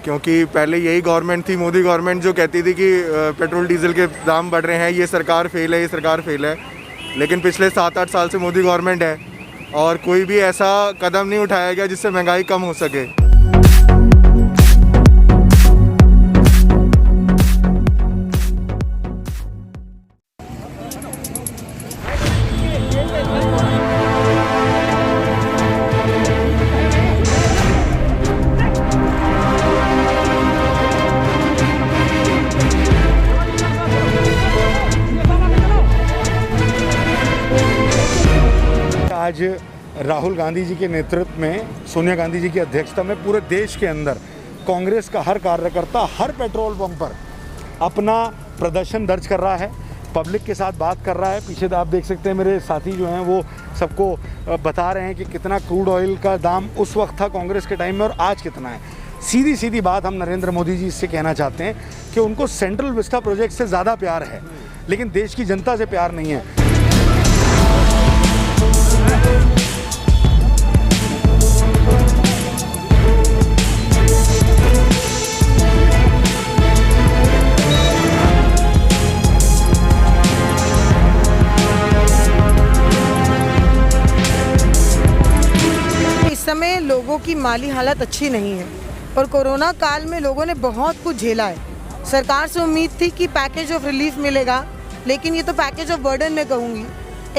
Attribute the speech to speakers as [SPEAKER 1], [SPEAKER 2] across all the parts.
[SPEAKER 1] क्योंकि पहले यही गवर्नमेंट थी, मोदी गवर्नमेंट, जो कहती थी कि पेट्रोल डीजल के दाम बढ़ रहे हैं, ये सरकार फेल है, ये सरकार फेल है। लेकिन पिछले 7-8 साल से मोदी गवर्नमेंट है और कोई भी ऐसा कदम नहीं उठाया गया जिससे महंगाई कम हो सके।
[SPEAKER 2] आज राहुल गांधी जी के नेतृत्व में, सोनिया गांधी जी की अध्यक्षता में पूरे देश के अंदर कांग्रेस का हर कार्यकर्ता हर पेट्रोल पंप पर अपना प्रदर्शन दर्ज कर रहा है, पब्लिक के साथ बात कर रहा है। पीछे आप देख सकते हैं मेरे साथी जो हैं वो सबको बता रहे हैं कि कितना क्रूड ऑयल का दाम उस वक्त था कांग्रेस के टाइम में और आज कितना है। सीधी सीधी बात हम नरेंद्र मोदी जी से कहना चाहते हैं कि उनको सेंट्रल विस्टा प्रोजेक्ट से ज़्यादा प्यार है, लेकिन देश की जनता से प्यार नहीं है।
[SPEAKER 3] समय लोगों की माली हालत अच्छी नहीं है और कोरोना काल में लोगों ने बहुत कुछ झेला है। सरकार से उम्मीद थी कि पैकेज ऑफ रिलीफ मिलेगा, लेकिन ये तो पैकेज ऑफ बर्डन मैं कहूँगी।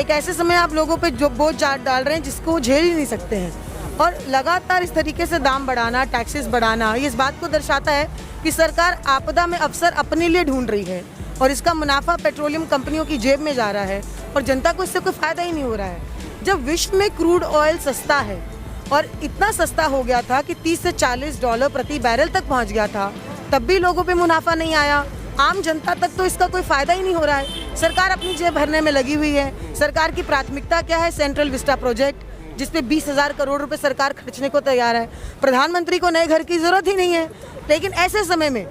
[SPEAKER 3] एक ऐसे समय आप लोगों पे जो बोझ डाल रहे हैं जिसको वो झेल ही नहीं सकते हैं और लगातार इस तरीके से दाम बढ़ाना, टैक्सेस बढ़ाना, ये इस बात को दर्शाता है कि सरकार आपदा में अवसर अपने लिए ढूंढ रही है और इसका मुनाफा पेट्रोलियम कंपनियों की जेब में जा रहा है और जनता को इससे कोई फायदा ही नहीं हो रहा है। जब विश्व में क्रूड ऑयल सस्ता है और इतना सस्ता हो गया था कि 30 से 40 डॉलर प्रति बैरल तक पहुंच गया था, तब भी लोगों पे मुनाफा नहीं आया। आम जनता तक तो इसका कोई फायदा ही नहीं हो रहा है। सरकार अपनी जेब भरने में लगी हुई है। सरकार की प्राथमिकता क्या है? सेंट्रल विस्टा प्रोजेक्ट, जिसपे 20,000 करोड़ रुपए सरकार खर्चने को तैयार है। प्रधानमंत्री को नए घर की जरूरत ही नहीं है। लेकिन ऐसे समय में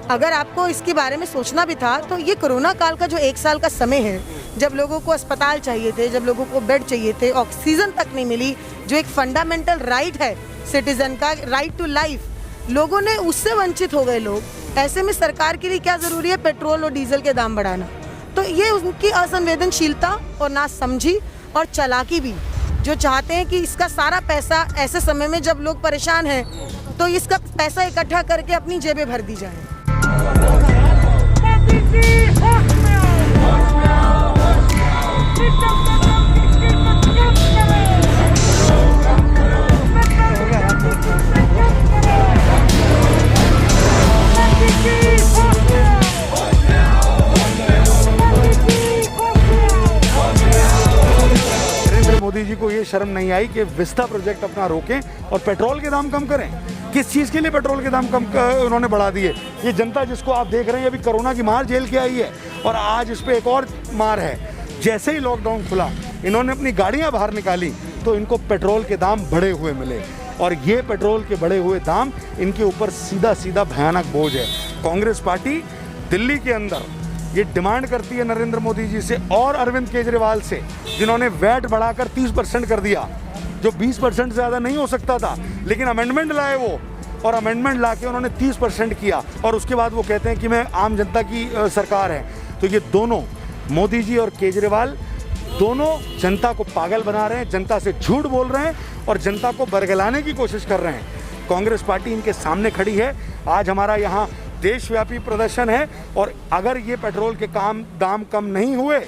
[SPEAKER 3] अगर आपको इसके बारे में सोचना भी था तो ये कोरोना काल का जो 1 साल का समय है, जब लोगों को अस्पताल चाहिए थे, जब लोगों को बेड चाहिए थे, ऑक्सीजन तक नहीं मिली, जो एक फंडामेंटल राइट है सिटीजन का, राइट टू लाइफ, लोगों ने उससे वंचित हो गए लोग। ऐसे में सरकार के लिए क्या जरूरी है? पेट्रोल और डीजल के दाम बढ़ाना। तो ये उनकी असंवेदनशीलता और नासमझी और चालाकी भी, जो चाहते हैं कि इसका सारा पैसा ऐसे समय में जब लोग परेशान हैं तो इसका पैसा इकट्ठा करके अपनी जेबें भर दी जाए।
[SPEAKER 2] मोदी जी को ये शर्म नहीं आई कि विस्टा प्रोजेक्ट अपना रोकें और पेट्रोल के दाम कम करें। किस चीज़ के लिए पेट्रोल के दाम कम उन्होंने बढ़ा दिए? ये जनता जिसको आप देख रहे हैं अभी कोरोना की मार झेल के आई है और आज इस पे एक और मार है। जैसे ही लॉकडाउन खुला, इन्होंने अपनी गाड़ियां बाहर निकाली तो इनको पेट्रोल के दाम बढ़े हुए मिले और ये पेट्रोल के बढ़े हुए दाम इनके ऊपर सीधा सीधा भयानक बोझ है। कांग्रेस पार्टी दिल्ली के अंदर ये डिमांड करती है नरेंद्र मोदी जी से और अरविंद केजरीवाल से, जिन्होंने वैट बढ़ाकर 30% कर दिया, जो 20% से ज़्यादा नहीं हो सकता था, लेकिन अमेंडमेंट लाए वो और अमेंडमेंट ला के उन्होंने 30% किया और उसके बाद वो कहते हैं कि मैं आम जनता की सरकार है। तो ये दोनों, मोदी जी और केजरीवाल, दोनों जनता को पागल बना रहे हैं, जनता से झूठ बोल रहे हैं और जनता को बरगलाने की कोशिश कर रहे हैं। कांग्रेस पार्टी इनके सामने खड़ी है। आज हमारा यहाँ देशव्यापी प्रदर्शन है और अगर ये पेट्रोल के दाम कम नहीं हुए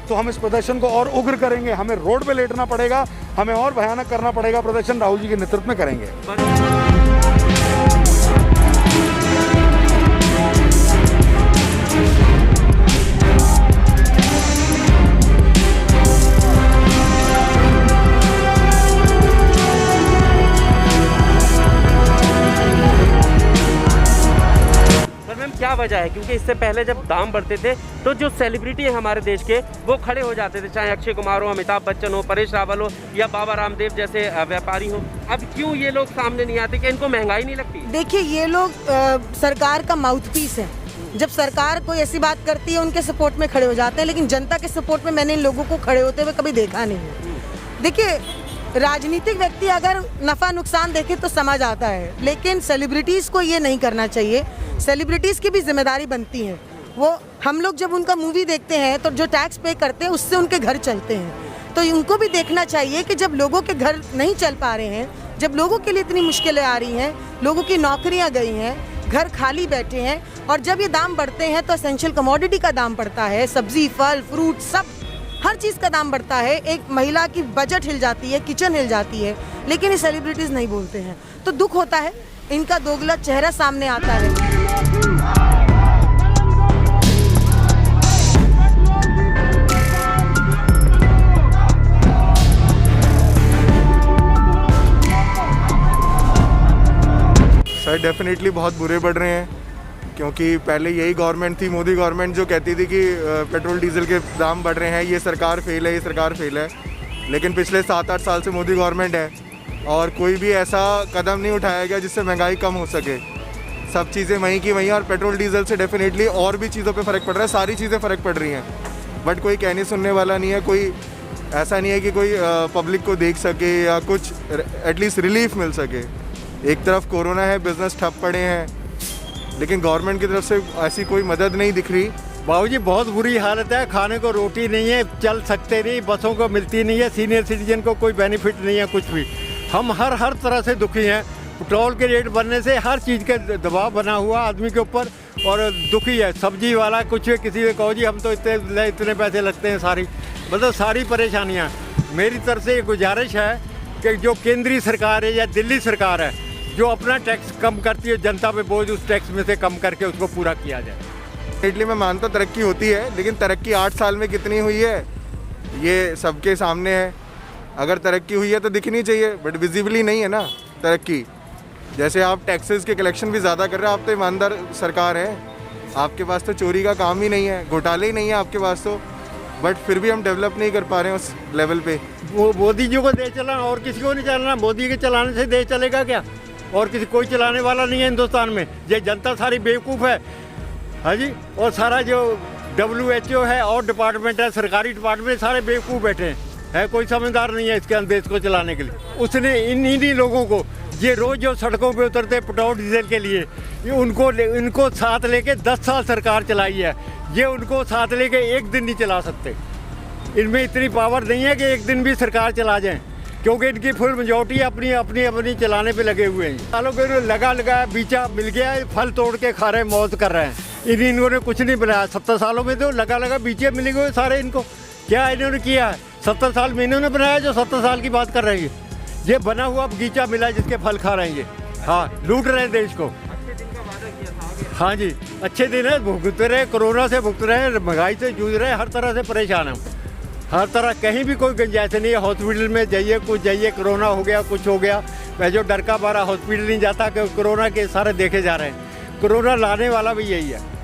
[SPEAKER 2] तो हम इस प्रदर्शन को और उग्र करेंगे। हमें रोड पे लेटना पड़ेगा, हमें और भयानक करना पड़ेगा। प्रदर्शन राहुल जी के नेतृत्व में करेंगे।
[SPEAKER 4] क्या वजह है? क्योंकि इससे पहले जब दाम बढ़ते थे तो जो सेलिब्रिटी है हमारे देश के, वो खड़े हो जाते थे, चाहे अक्षय कुमार हो, अमिताभ बच्चन हो, परेश रावल हो या बाबा रामदेव जैसे व्यापारी हो। अब क्यों ये लोग सामने नहीं आते? कि इनको महंगाई नहीं लगती?
[SPEAKER 3] देखिए, ये लोग सरकार का माउथपीस है। जब सरकार कोई ऐसी बात करती है उनके सपोर्ट में खड़े हो जाते हैं, लेकिन जनता के सपोर्ट में मैंने इन लोगों को खड़े होते हुए कभी देखा नहीं है। देखिए, राजनीतिक व्यक्ति अगर नफ़ा नुकसान देखे तो समझ आता है, लेकिन सेलिब्रिटीज़ को ये नहीं करना चाहिए। सेलिब्रिटीज़ की भी जिम्मेदारी बनती है। वो हम लोग जब उनका मूवी देखते हैं तो जो टैक्स पे करते हैं उससे उनके घर चलते हैं, तो उनको भी देखना चाहिए कि जब लोगों के घर नहीं चल पा रहे हैं, जब लोगों के लिए इतनी मुश्किलें आ रही हैं, लोगों की नौकरियां गई हैं, घर खाली बैठे हैं, और जब ये दाम बढ़ते हैं तो एसेंशियल कमोडिटी का दाम बढ़ता है, सब्जी फल फ्रूट सब हर चीज़ का दाम बढ़ता है। एक महिला की बजट हिल जाती है, किचन हिल जाती है, लेकिन ये सेलिब्रिटीज़ नहीं बोलते हैं, तो दुख होता है। इनका दोगला चेहरा सामने आता है।
[SPEAKER 1] सर डेफिनेटली बहुत बुरे बढ़ रहे हैं, क्योंकि पहले यही गवर्नमेंट थी, मोदी गवर्नमेंट, जो कहती थी कि पेट्रोल डीजल के दाम बढ़ रहे हैं, ये सरकार फेल है, ये सरकार फेल है। लेकिन पिछले 7-8 साल से मोदी गवर्नमेंट है और कोई भी ऐसा कदम नहीं उठाया गया जिससे महंगाई कम हो सके। सब चीज़ें वहीं की वहीं, और पेट्रोल डीजल से डेफिनेटली और भी चीज़ों पे फ़र्क पड़ रहा है, सारी चीज़ें फ़र्क पड़ रही हैं, बट कोई कहने सुनने वाला नहीं है। कोई ऐसा नहीं है कि कोई पब्लिक को देख सके या कुछ एटलीस्ट रिलीफ मिल सके। एक तरफ कोरोना है, बिजनेस ठप पड़े हैं, लेकिन गवर्नमेंट की तरफ से ऐसी कोई मदद नहीं दिख रही।
[SPEAKER 5] बाबूजी बहुत बुरी हालत है, खाने को रोटी नहीं है, चल सकते नहीं, बसों को मिलती नहीं है, सीनियर सिटीजन को कोई बेनिफिट नहीं है, कुछ भी। हम हर तरह से दुखी हैं। पेट्रोल के रेट बढ़ने से हर चीज़ का दबाव बना हुआ आदमी के ऊपर, और दुखी है। सब्जी वाला कुछ किसी से कहो जी हम तो इतने पैसे लगते हैं, सारी मतलब सारी परेशानियाँ। मेरी तरफ से ये गुजारिश है कि जो केंद्रीय सरकार है या दिल्ली सरकार है, जो अपना टैक्स कम करती है, जनता पे बोझ उस टैक्स में से कम करके उसको पूरा किया जाए।
[SPEAKER 1] इटली में मानता तरक्की होती है, लेकिन तरक्की 8 साल में कितनी हुई है ये सबके सामने है। अगर तरक्की हुई है तो दिखनी चाहिए, बट विजिबली नहीं है ना तरक्की। जैसे आप टैक्सेस के कलेक्शन भी ज़्यादा कर रहे हैं, आप तो ईमानदार सरकार है, आपके पास तो चोरी का काम ही नहीं है, घोटाले ही नहीं है आपके पास तो, बट फिर भी हम डेवलप नहीं कर पा रहे हैं उस लेवल पे।
[SPEAKER 5] वो मोदी जी को देश चलाना और किसी को नहीं चलाना। मोदी के चलाने से देश चलेगा क्या? और किसी कोई चलाने वाला नहीं है हिंदुस्तान में। ये जनता सारी बेवकूफ़ है, हाँ जी। और सारा जो WHO है और डिपार्टमेंट है, सरकारी डिपार्टमेंट, सारे बेवकूफ़ बैठे हैं, कोई समझदार नहीं है इसके अंदर देश को चलाने के लिए। उसने इन्हीं लोगों को, ये रोज़ जो सड़कों पे उतरते पेट्रोल डीजल के लिए, ये इनको साथ लेके 10 साल सरकार चलाई है। ये उनको साथ लेके एक दिन नहीं चला सकते। इनमें इतनी पावर नहीं है कि एक दिन भी सरकार चला जाए, क्योंकि इनकी फुल मेजॉरिटी अपनी चलाने पे लगे हुए हैं। सालों के लगा बीचा मिल गया, फल तोड़ के खा रहे हैं, मौत कर रहे हैं। इन्होंने कुछ नहीं बनाया 70 सालों में, तो लगा बीचे मिले हुए सारे इनको। क्या इन्होंने किया है? 70 साल में इन्होंने बनाया जो 70 साल की बात कर रहे हैं। ये बना हुआ बगीचा मिला जिसके फल खा रहे हैं ये। हाँ, लूट रहे हैं देश को। हाँ जी, अच्छे दिन है, भुगत रहे, कोरोना से भुगत रहे, महंगाई से जूझ रहे, हर तरह से परेशान हैं। हर तरह कहीं भी कोई गुंजाइश नहीं है। हॉस्पिटल में जाइए, कुछ जाइए, कोरोना हो गया, कुछ हो गया, मैं जो डर का मारा हॉस्पिटल नहीं जाता कि कोरोना के सारे देखे जा रहे हैं। कोरोना लाने वाला भी यही है।